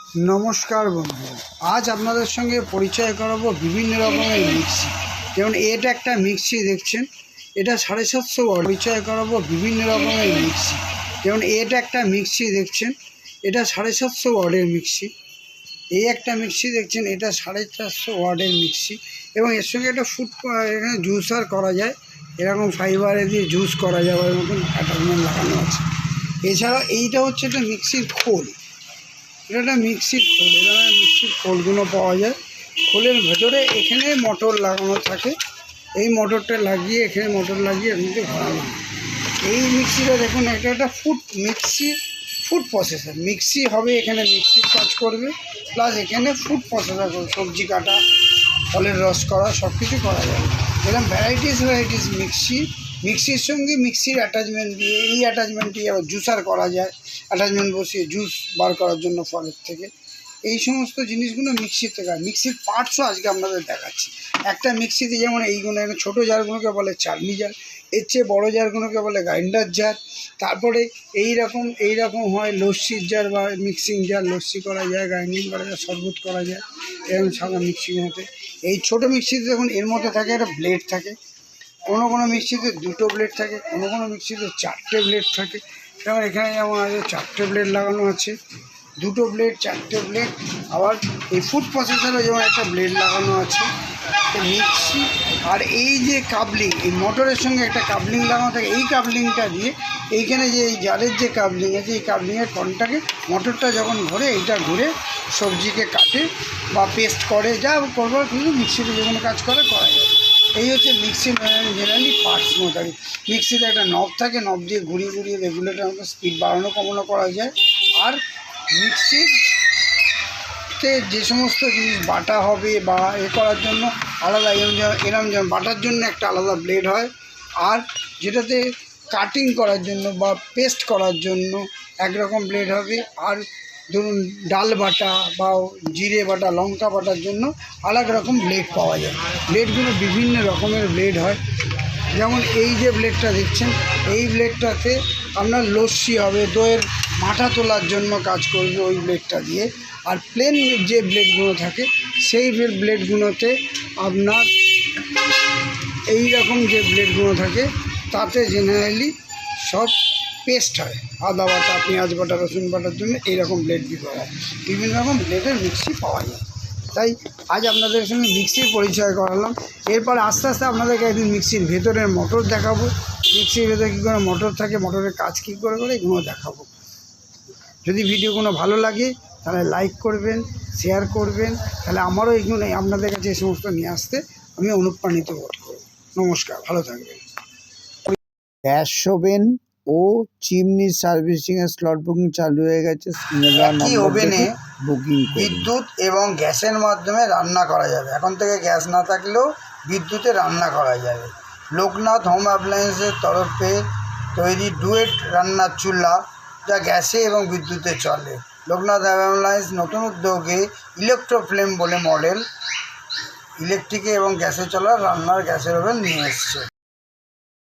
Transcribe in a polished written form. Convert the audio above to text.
নমস্কার বন্ধু, আজ আপনাদের সঙ্গে পরিচয় করাবো বিভিন্ন রকমের মিক্সি। যেমন এটা একটা মিক্সি দেখছেন, এটা 750 ওয়াট। পরিচয় করাবো বিভিন্ন রকমের মিক্সি। যেমন এটা একটা মিক্সি দেখছেন, এটা 750 ওয়াটের মিক্সি। এই একটা মিক্সি দেখছেন, এটা 450 ওয়াটের মিক্সি। এবং এর সঙ্গে একটা এখানে জুসার করা যায়, এরকম ফাইবারে দিয়ে জুস করা যাওয়ার মতন অ্যাটাচমেন্ট লাগানো আছে। এছাড়া এইটা হচ্ছে একটা মিক্সির খোল। এটা একটা মিক্সির খোল, এটা মিক্সির খোলগুলো পাওয়া যায়। খোলের ভেতরে এখানে মোটর লাগানো থাকে, এই মোটরটা লাগিয়ে এখানে মোটর লাগিয়ে এমনিতে ঘোরানো। এই মিক্সিটা দেখুন, এটা একটা ফুড প্রসেসর মিক্সি হবে। এখানে মিক্সির কাজ করবে, প্লাস এখানে ফুড প্রসেসর করবে, সবজি কাটা, ফলের রস করা, সব কিছু করা যাবে। এরকম ভ্যারাইটিস মিক্সির সঙ্গে মিক্সির অ্যাটাচমেন্ট দিয়ে, এই অ্যাটাচমেন্টটি আবার জুসার করা যায়, অ্যাটাচমেন্ট বসিয়ে জুস বার করার জন্য ফলের থেকে। এই সমস্ত জিনিসগুলো মিক্সির থেকে। মিক্সির পার্টসও আজকে আপনাদের দেখাচ্ছি। একটা মিক্সিতে যেমন এইগুলো, ছোটো জারগুলোকে বলে চাটনি জার, এর চেয়ে বড়ো জারগুলোকে বলে গ্রাইন্ডার জার। তারপরে এইরকম হয় লস্যির জার বা মিক্সিং জার, লস্যি করা যায়, গ্রাইন্ডিং করা যায়, শরবত করা যায় এরকম সাদা মিক্সির। এই ছোটো মিক্সিতে দেখুন, এর মধ্যে থাকে একটা ব্লেড থাকে। কোনো মিক্সিতে 2টো ব্লেড থাকে, কোনো মিক্সিতে 4টে ব্লেড থাকে। যেমন এখানে যেমন আছে 4টে ব্লেড লাগানো আছে, 2টো ব্লেড, 4টে ব্লেড। আবার এই ফুড প্রসেসরে যেমন একটা ব্লেড লাগানো আছে। মিক্সি আর এই যে কাবলিং, এই মোটরের সঙ্গে একটা কাবলিং লাগানো থাকে। এই কাবলিংটা দিয়ে এইখানে যে এই জারের যে কাবলিং আছে, এই কাবলিংয়ের কনটাকে মোটরটা যখন ঘোরে, এইটা ঘুরে সবজিকে কাটে বা পেস্ট করে, যা করবার কিন্তু মিক্সিতে যে কোনো কাজ করা যায়। এই হচ্ছে মিক্সি জেনারেলি পার্টস মোটামুটি। মিক্সিতে একটা নব থাকে, নব দিয়ে ঘুরিয়ে রেগুলেটর মতো স্পিড বাড়ানো কমানো করা যায়। আর মিক্সিতে যে সমস্ত জিনিস বাটা হবে বা করার জন্য আলাদা, এরম যেমন বাটার জন্য একটা আলাদা ব্লেড হয়, আর যেটাতে কাটিং করার জন্য বা পেস্ট করার জন্য একরকম ব্লেড হবে। আর ধরুন ডাল বাটা বা জিরে বাটা, লঙ্কা বাটার জন্য আলাদা রকম ব্লেড পাওয়া যায়। ব্লেডগুলো বিভিন্ন রকমের ব্লেড হয়। যেমন এই যে ব্লেডটা দেখছেন, এই ব্লেডটাতে আপনার লস্যি হবে, দইয়ের মাঠা তোলার জন্য কাজ করবে ওই ব্লেডটা দিয়ে। আর প্লেন যে ব্লেডগুলো থাকে, সেই ব্লেডগুলোতে আপনার এই রকম যে ব্লেডগুলো থাকে, তাতে জেনারেলি সব পেস্ট হয়, আদা বাটা, পেঁয়াজ বাটা, রসুন বাটার জন্য এইরকম ব্লেড ব্যবহার হয়। বিভিন্ন রকম ব্লেডের মিক্সি পাওয়া যায়। তাই আজ আপনাদের সঙ্গে মিক্সির পরিচয় করালাম। এরপর আস্তে আস্তে আপনাদেরকে একদিন মিক্সির ভেতরের মোটর দেখাবো, মিক্সির ভেতরে কী করে মোটর থাকে, মোটরের কাজ কী করে এগুলো দেখাবো। যদি ভিডিওগুলো ভালো লাগে তাহলে লাইক করবেন, শেয়ার করবেন, তাহলে আমারও এগুলো আপনাদের কাছে এই সমস্ত নিয়ে আসতে আমি অনুপ্রাণিত বোধ করব। নমস্কার, ভালো থাকবেন। গ্যাস ওভেন ও চিমনি সার্ভিসিংয়ের স্লট বুকিং চালু হয়ে গেছে। ওভেনে বুকিং বিদ্যুৎ এবং গ্যাসের মাধ্যমে রান্না করা যাবে। এখন থেকে গ্যাস না থাকলেও বিদ্যুতে রান্না করা যাবে। লোকনাথ হোম অ্যাপ্লায়েন্সের তরফে তৈরি ডুয়েট রান্নার চুলা, যা গ্যাসে এবং বিদ্যুতে চলে। লোকনাথ হোম অ্যাপ্লায়েন্স নতুন উদ্যোগে ইলেকট্রো ফ্লেম বলে মডেল, ইলেকট্রিকে এবং গ্যাসে চলা রান্নার গ্যাসের ওভেন নিয়ে এসছে।